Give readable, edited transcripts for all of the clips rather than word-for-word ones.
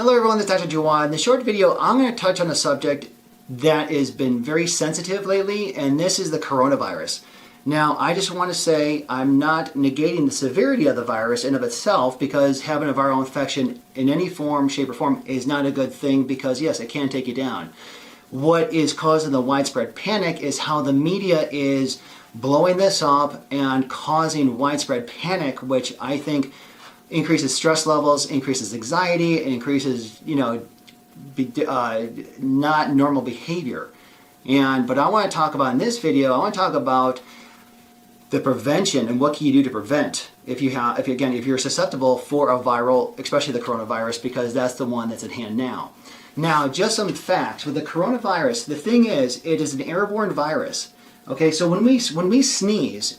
Hello everyone, this is Dr. Jawad. In this short video, I'm going to touch on a subject that has been very sensitive lately, and this is the coronavirus. Now, I just want to say I'm not negating the severity of the virus in of itself, because having a viral infection in any form, shape, or form is not a good thing, because yes, it can take you down. What is causing the widespread panic is how the media is blowing this up and causing widespread panic, which I think increases stress levels, increases anxiety, and increases, not normal behavior. But I want to talk about in this video, I want to talk about the prevention and what can you do to prevent if you're susceptible for a viral, especially the coronavirus, because that's the one that's at hand now. Now, just some facts with the coronavirus. The thing is, it is an airborne virus. Okay, so when we sneeze,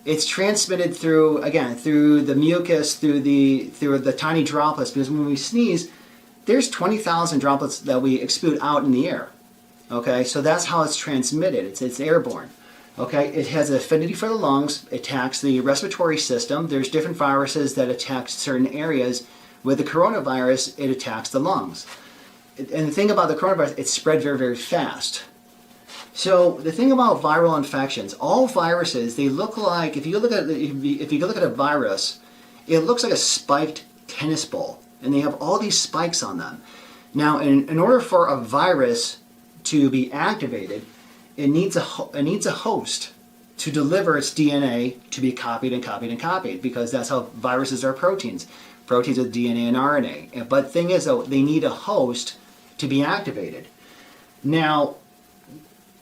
it's transmitted through the mucus, through the tiny droplets, because when we sneeze, there's 20,000 droplets that we exude out in the air. Okay, so that's how it's transmitted. It's airborne. Okay, it has an affinity for the lungs, attacks the respiratory system. There's different viruses that attack certain areas. With the coronavirus, it attacks the lungs. And the thing about the coronavirus, it's spread very, very fast. So the thing about viral infections, all viruses, they look like, if you look at a virus, it looks like a spiked tennis ball, and they have all these spikes on them. Now, in order for a virus to be activated, it needs a host to deliver its DNA to be copied and copied and copied, because that's how viruses are proteins with DNA and RNA. But the thing is, though, they need a host to be activated. Now,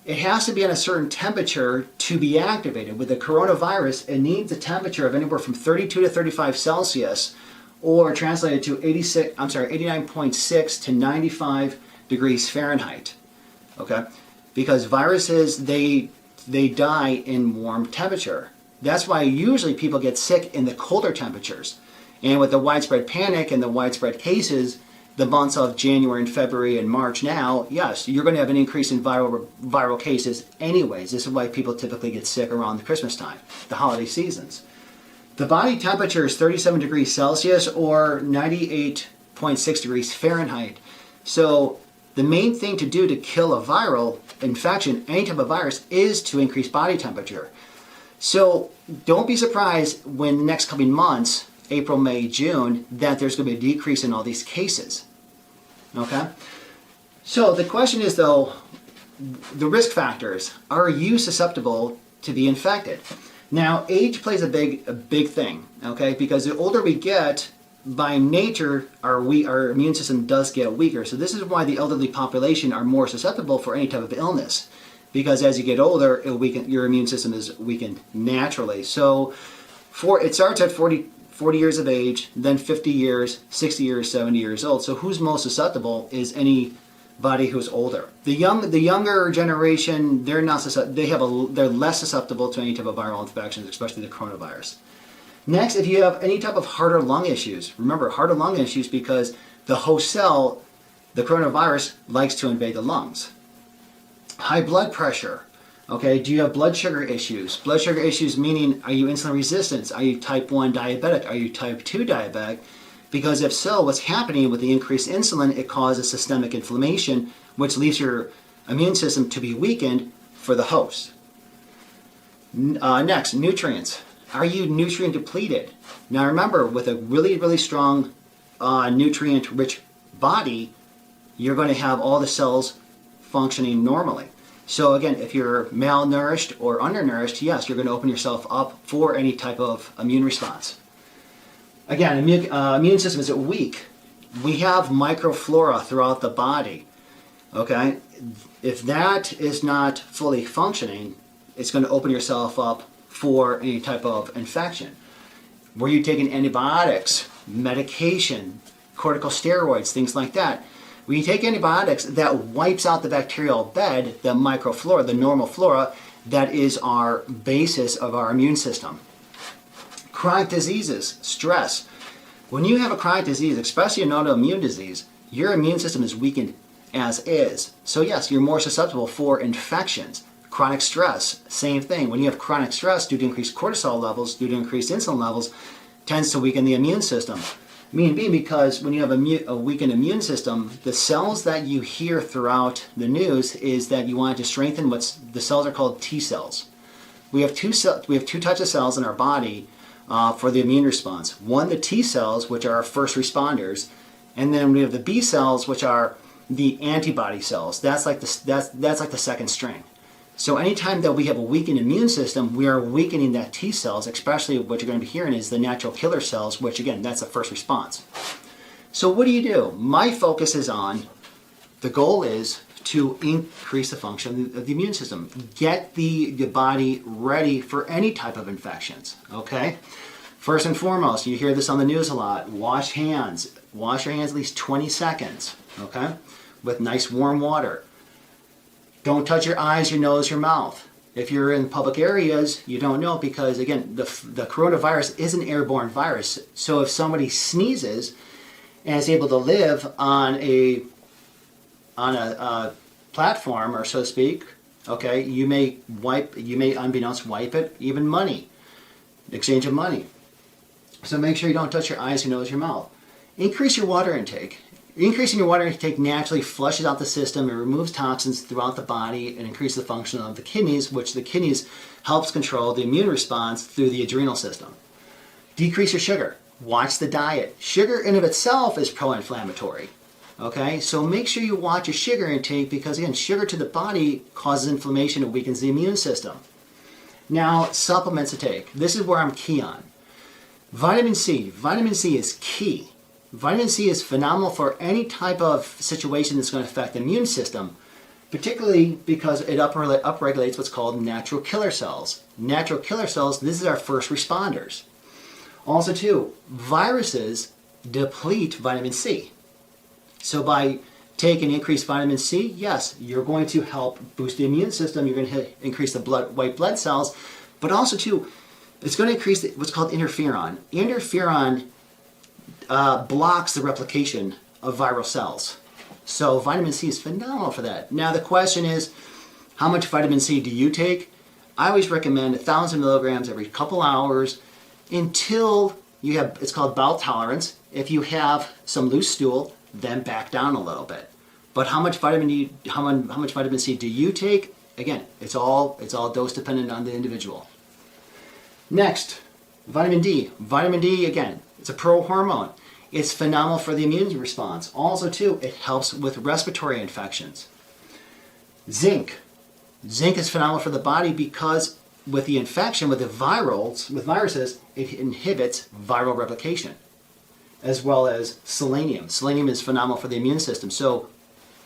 it has to be at a certain temperature to be activated. With the coronavirus, it needs a temperature of anywhere from 32 to 35 Celsius, or translated to 89.6 to 95 degrees Fahrenheit. Okay? Because viruses, they die in warm temperature. That's why usually people get sick in the colder temperatures. And with the widespread panic and the widespread cases, the months of January and February and March now, yes, you're going to have an increase in viral cases anyways. This is why people typically get sick around the Christmas time, the holiday seasons. The body temperature is 37 degrees Celsius or 98.6 degrees Fahrenheit. So the main thing to do to kill a viral infection, any type of virus, is to increase body temperature. So don't be surprised when the next coming months, April, May, June, that there's going to be a decrease in all these cases. Okay? So the question is, though, the risk factors. Are you susceptible to be infected? Now, age plays a big thing, okay? Because the older we get, by nature, our immune system does get weaker. So this is why the elderly population are more susceptible for any type of illness. Because as you get older, your immune system is weakened naturally. So it starts at 40 years of age, then 50 years, 60 years, 70 years old. So who's most susceptible is anybody who's older. The younger generation, they're less susceptible to any type of viral infections, especially the coronavirus. Next, if you have any type of heart or lung issues, remember heart or lung issues, because the host cell, the coronavirus, likes to invade the lungs. High blood pressure. Okay, do you have blood sugar issues? Blood sugar issues meaning, are you insulin resistant? Are you type 1 diabetic? Are you type 2 diabetic? Because if so, what's happening with the increased insulin, it causes systemic inflammation, which leaves your immune system to be weakened for the host. Next, nutrients. Are you nutrient depleted? Now remember, with a really, really strong nutrient-rich body, you're going to have all the cells functioning normally. So again, if you're malnourished or undernourished, yes, you're going to open yourself up for any type of immune response. Again, immune system is weak. We have microflora throughout the body. Okay, if that is not fully functioning, it's going to open yourself up for any type of infection. Were you taking antibiotics, medication, corticosteroids, things like that? When you take antibiotics, that wipes out the bacterial bed, the microflora, the normal flora, that is our basis of our immune system. Chronic diseases, stress. When you have a chronic disease, especially an autoimmune disease, your immune system is weakened as is. So yes, you're more susceptible for infections. Chronic stress, same thing. When you have chronic stress due to increased cortisol levels, due to increased insulin levels, tends to weaken the immune system. Meaning being because when you have a weakened immune system, the cells that you hear throughout the news is that you want to strengthen the cells are called T cells. We have two types of cells in our body for the immune response. One, the T cells, which are our first responders, and then we have the B cells, which are the antibody cells. That's like the second string. So anytime that we have a weakened immune system, we are weakening that T cells, especially what you're going to be hearing is the natural killer cells, which again, that's the first response. So what do? My focus is on, the goal is to increase the function of the immune system. Get the body ready for any type of infections, okay? First and foremost, you hear this on the news a lot, wash hands. Wash your hands at least 20 seconds, okay? With nice warm water. Don't touch your eyes, your nose, your mouth. If you're in public areas, you don't know because, again, the coronavirus is an airborne virus. So if somebody sneezes and is able to live on a platform, or so to speak, okay, you may unbeknownst wipe it, even money, exchange of money. So make sure you don't touch your eyes, your nose, your mouth. Increase your water intake. Increasing your water intake naturally flushes out the system, it removes toxins throughout the body and increases the function of the kidneys, which the kidneys helps control the immune response through the adrenal system. Decrease your sugar. Watch the diet. Sugar in of itself is pro-inflammatory. Okay, so make sure you watch your sugar intake because again, sugar to the body causes inflammation and weakens the immune system. Now, supplements to take. This is where I'm key on. Vitamin C. Vitamin C is key. Vitamin C is phenomenal for any type of situation that's going to affect the immune system, particularly because it upregulates what's called natural killer cells. Natural killer cells, this is our first responders. Also too, viruses deplete vitamin C. So by taking increased vitamin C, yes, you're going to help boost the immune system, you're going to increase the white blood cells, but also too, it's going to increase what's called interferon. Interferon blocks the replication of viral cells. So vitamin C is phenomenal for that. Now the question is, how much vitamin C do you take? I always recommend 1,000 milligrams every couple hours until you have, it's called bowel tolerance. If you have some loose stool, then back down a little bit. But how much vitamin C do you take? Again, it's all dose dependent on the individual. Next, vitamin D. Vitamin D, again, it's a pro-hormone. It's phenomenal for the immune response. Also, too, it helps with respiratory infections. Zinc. Zinc is phenomenal for the body because with the infection, with viruses, it inhibits viral replication. As well as selenium. Selenium is phenomenal for the immune system. So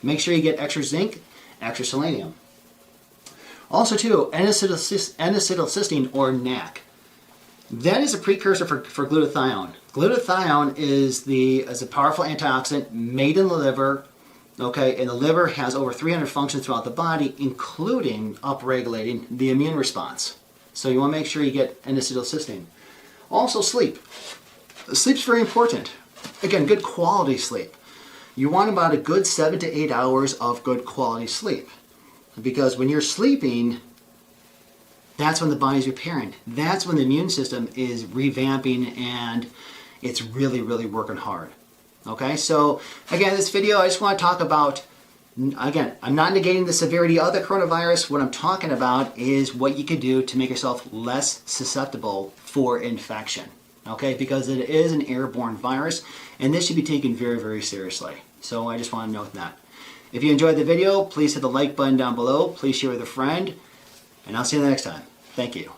make sure you get extra zinc, extra selenium. Also, too, N-acetylcysteine or NAC. That is a precursor for glutathione. Glutathione is a powerful antioxidant made in the liver, okay, and the liver has over 300 functions throughout the body, including upregulating the immune response. So you want to make sure you get N-acetylcysteine. Also sleep. Sleep's very important. Again, good quality sleep. You want about a good 7 to 8 hours of good quality sleep. Because when you're sleeping, that's when the body's repairing. That's when the immune system is revamping and it's really, really working hard. Okay, so again, this video, I just want to talk about, again, I'm not negating the severity of the coronavirus. What I'm talking about is what you can do to make yourself less susceptible for infection. Okay, because it is an airborne virus and this should be taken very, very seriously. So I just want to note that. If you enjoyed the video, please hit the like button down below. Please share with a friend. And I'll see you next time. Thank you.